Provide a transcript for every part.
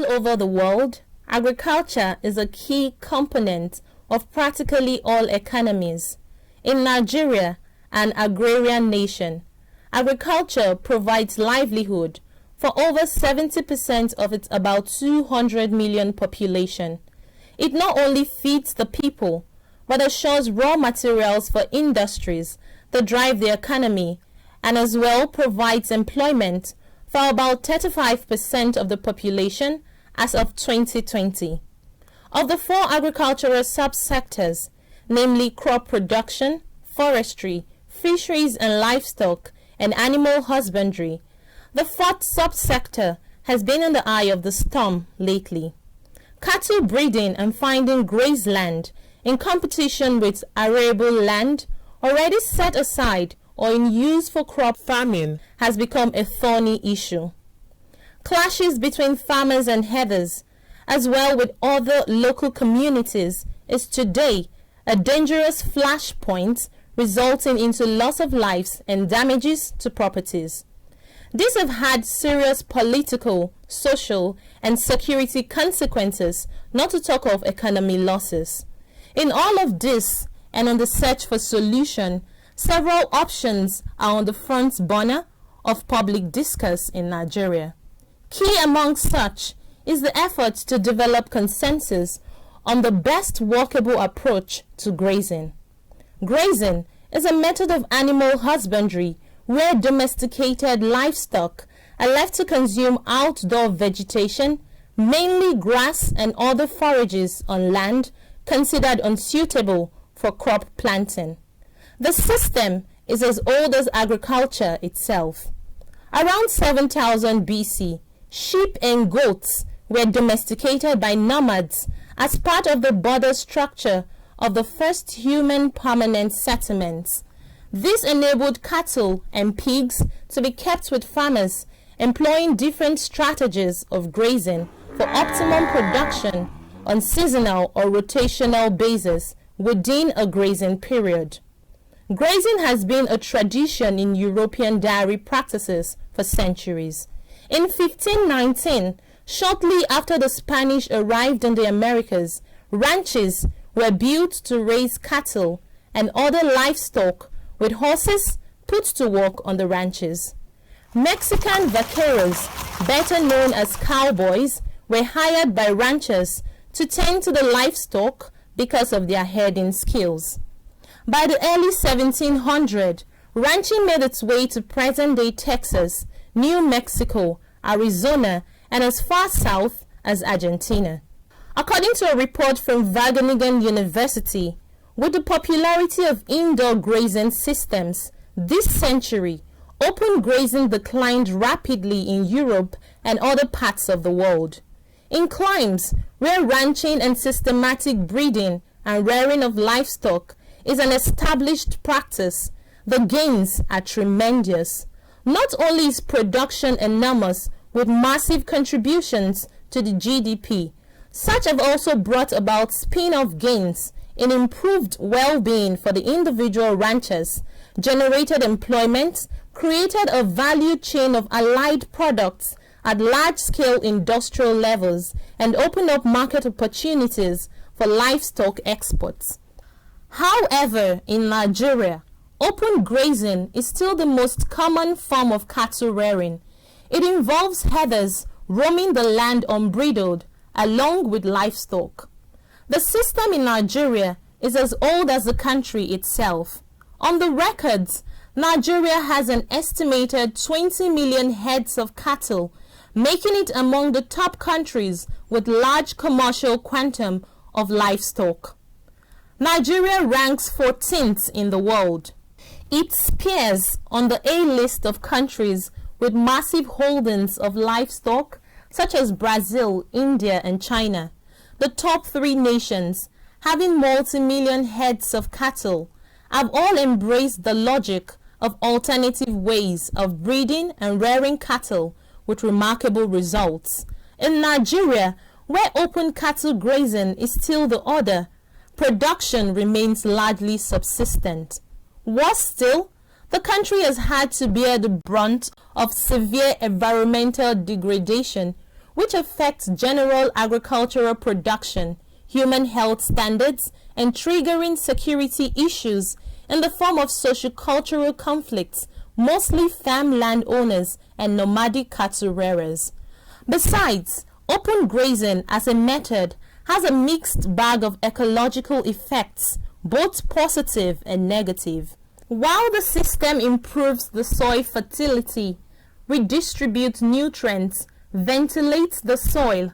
All over the world, agriculture is a key component of practically all economies. In Nigeria, an agrarian nation, agriculture provides livelihood for over 70% of its about 200 million population. It not only feeds the people, but assures raw materials for industries that drive the economy, and as well provides employment for about 35% of the population as of 2020. Of the four agricultural subsectors, namely crop production, forestry, fisheries and livestock, and animal husbandry, the fourth subsector has been in the eye of the storm lately. Cattle breeding and finding grazeland in competition with arable land already set aside or in use for crop farming has become a thorny issue. Clashes between farmers and herders, as well with other local communities, is today a dangerous flashpoint resulting into loss of lives and damages to properties. These have had serious political, social, and security consequences, not to talk of economy losses. In all of this, and on the search for solution, several options are on the front burner of public discourse in Nigeria. Key among such is the effort to develop consensus on the best workable approach to grazing. Grazing is a method of animal husbandry where domesticated livestock are left to consume outdoor vegetation, mainly grass and other forages on land considered unsuitable for crop planting. The system is as old as agriculture itself. Around 7000 BC, sheep and goats were domesticated by nomads as part of the border structure of the first human permanent settlements. This enabled cattle and pigs to be kept with farmers, employing different strategies of grazing for optimum production on seasonal or rotational basis within a grazing period. Grazing has been a tradition in European dairy practices for centuries. In 1519, shortly after the Spanish arrived in the Americas, ranches were built to raise cattle and other livestock with horses put to work on the ranches. Mexican vaqueros, better known as cowboys, were hired by ranchers to tend to the livestock because of their herding skills. By the early 1700s, ranching made its way to present-day Texas, New Mexico, Arizona, and as far south as Argentina. According to a report from Wageningen University, with the popularity of indoor grazing systems this century, open grazing declined rapidly in Europe and other parts of the world. In climes where ranching and systematic breeding and rearing of livestock is an established practice, the gains are tremendous. Not only is production enormous with massive contributions to the GDP, such have also brought about spin-off gains in improved well-being for the individual ranchers, generated employment, created a value chain of allied products at large-scale industrial levels, and opened up market opportunities for livestock exports. However, in Nigeria, open grazing is still the most common form of cattle rearing. It involves herders roaming the land unbridled along with livestock. The system in Nigeria is as old as the country itself. On the records, Nigeria has an estimated 20 million heads of cattle, making it among the top countries with large commercial quantum of livestock. Nigeria ranks 14th in the world. It appears on the A list of countries with massive holdings of livestock, such as Brazil, India, and China. The top three nations, having multi-million heads of cattle, have all embraced the logic of alternative ways of breeding and rearing cattle with remarkable results. In Nigeria, where open cattle grazing is still the order, production remains largely subsistent. Worse still, the country has had to bear the brunt of severe environmental degradation, which affects general agricultural production, human health standards, and triggering security issues in the form of socio-cultural conflicts, mostly farm landowners and nomadic cattle rearers. Besides, open grazing as a method has a mixed bag of ecological effects, both positive and negative. While the system improves the soil fertility, redistributes nutrients, ventilates the soil,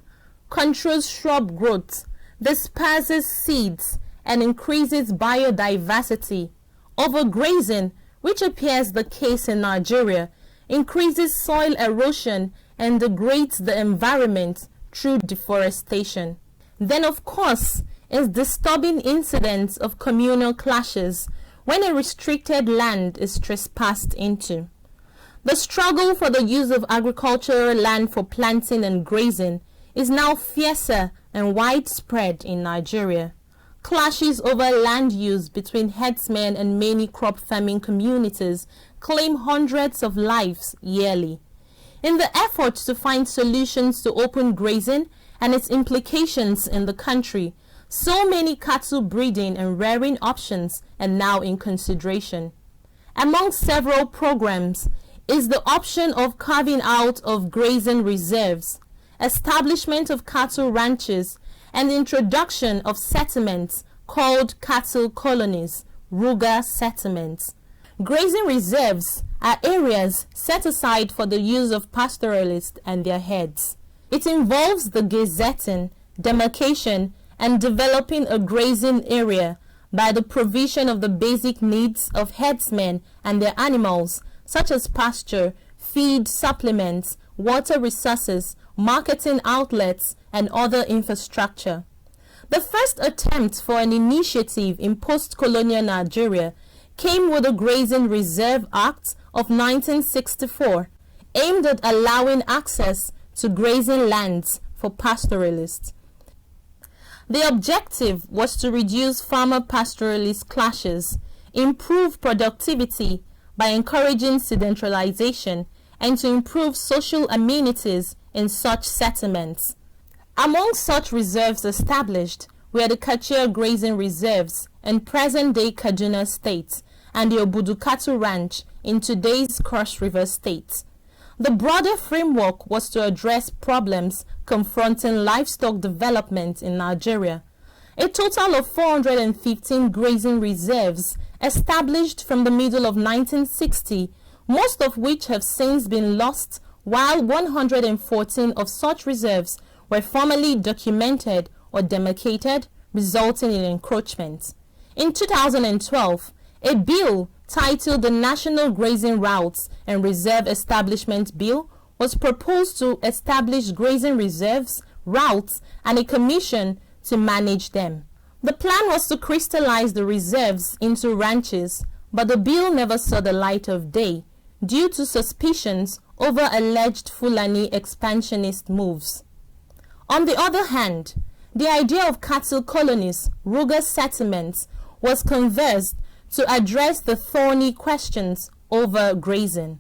controls shrub growth, disperses seeds, and increases biodiversity, overgrazing, which appears the case in Nigeria, increases soil erosion and degrades the environment through deforestation. Then, of course, is disturbing incidents of communal clashes when a restricted land is trespassed into. The struggle for the use of agricultural land for planting and grazing is now fiercer and widespread in Nigeria. Clashes over land use between herdsmen and many crop farming communities claim hundreds of lives yearly. In the effort to find solutions to open grazing and its implications in the country, so many cattle breeding and rearing options are now in consideration. Among several programs is the option of carving out of grazing reserves, establishment of cattle ranches, and the introduction of settlements called cattle colonies, rural settlements. Grazing reserves are areas set aside for the use of pastoralists and their herds. It involves the gazetting, demarcation, and developing a grazing area by the provision of the basic needs of herdsmen and their animals, such as pasture, feed supplements, water resources, marketing outlets, and other infrastructure. The first attempt for an initiative in post-colonial Nigeria came with the Grazing Reserve Act of 1964, aimed at allowing access to grazing lands for pastoralists. The objective was to reduce farmer-pastoralist clashes, improve productivity by encouraging decentralization, and to improve social amenities in such settlements. Among such reserves established were the Kachia Grazing Reserves in present-day Kaduna State and the Obudu Cattle Ranch in today's Cross River State. The broader framework was to address problems confronting livestock development in Nigeria. A total of 415 grazing reserves established from the middle of 1960, most of which have since been lost, while 114 of such reserves were formally documented or demarcated, resulting in encroachment. In 2012, a bill titled the National Grazing Routes and Reserve Establishment Bill was proposed to establish grazing reserves, routes, and a commission to manage them. The plan was to crystallize the reserves into ranches, but the bill never saw the light of day due to suspicions over alleged Fulani expansionist moves. On the other hand, the idea of cattle colonies, rural settlements, was conversed to address the thorny questions over grazing.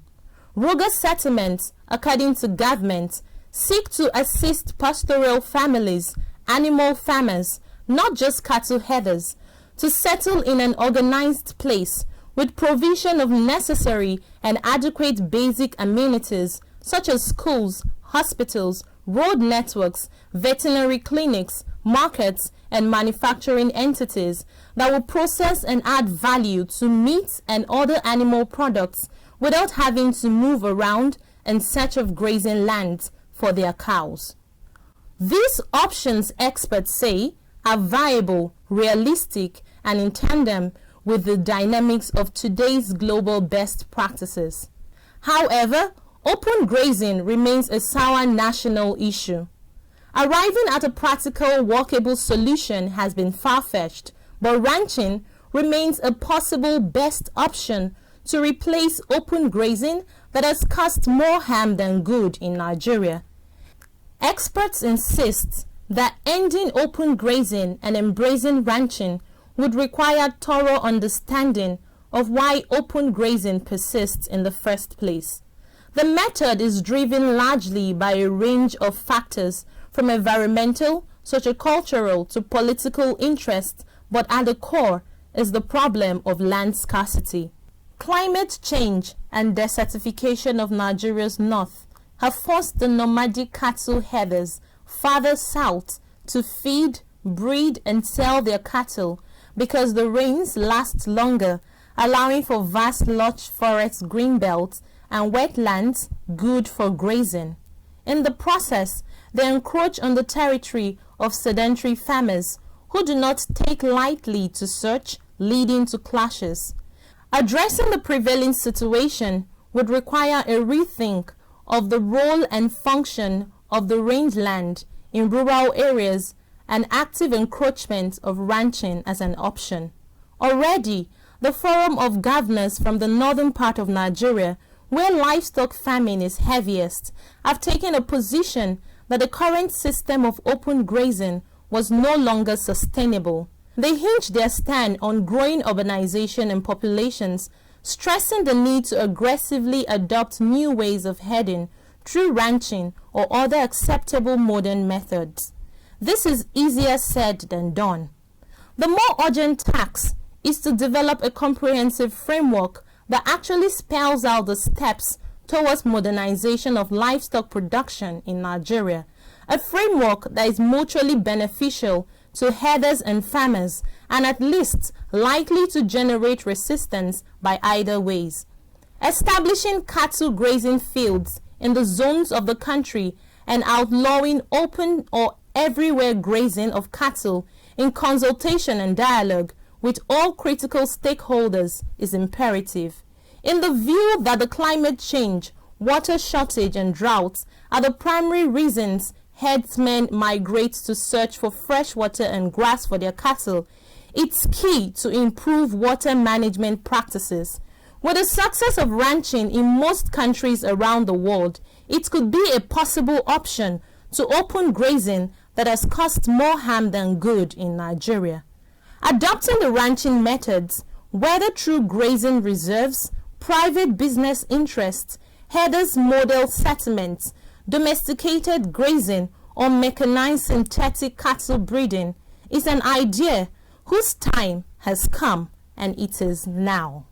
Rural settlements, according to government, seek to assist pastoral families, animal farmers, not just cattle headers, to settle in an organized place with provision of necessary and adequate basic amenities such as schools, hospitals, road networks, veterinary clinics, markets, and manufacturing entities that will process and add value to meat and other animal products without having to move around in search of grazing land for their cows. These options, experts say, are viable, realistic, and in tandem with the dynamics of today's global best practices. However, open grazing remains a sour national issue. Arriving at a practical, workable solution has been far-fetched, but ranching remains a possible best option to replace open grazing that has caused more harm than good in Nigeria. Experts insist that ending open grazing and embracing ranching would require thorough understanding of why open grazing persists in the first place. The method is driven largely by a range of factors from environmental, sociocultural to political interests, but at the core is the problem of land scarcity. Climate change and desertification of Nigeria's north have forced the nomadic cattle herders farther south to feed, breed and sell their cattle because the rains last longer, allowing for vast lush forest greenbelts and wetlands good for grazing. In the process, they encroach on the territory of sedentary farmers who do not take lightly to search, leading to clashes. Addressing the prevailing situation would require a rethink of the role and function of the rangeland in rural areas and active encroachment of ranching as an option. Already, the Forum of Governors from the northern part of Nigeria, where livestock farming is heaviest, have taken a position that the current system of open grazing was no longer sustainable. They hinged their stand on growing urbanization and populations, stressing the need to aggressively adopt new ways of herding through ranching or other acceptable modern methods. This is easier said than done. The more urgent task is to develop a comprehensive framework that actually spells out the steps towards modernization of livestock production in Nigeria, a framework that is mutually beneficial to herders and farmers and at least likely to generate resistance by either ways. Establishing cattle grazing fields in the zones of the country and outlawing open or everywhere grazing of cattle in consultation and dialogue with all critical stakeholders is imperative. In the view that the climate change, water shortage and droughts are the primary reasons herdsmen migrate to search for fresh water and grass for their cattle, it's key to improve water management practices. With the success of ranching in most countries around the world, it could be a possible option to open grazing that has caused more harm than good in Nigeria. Adopting the ranching methods, whether through grazing reserves, private business interests, herders' model settlements, domesticated grazing, or mechanized synthetic cattle breeding, is an idea whose time has come, and it is now.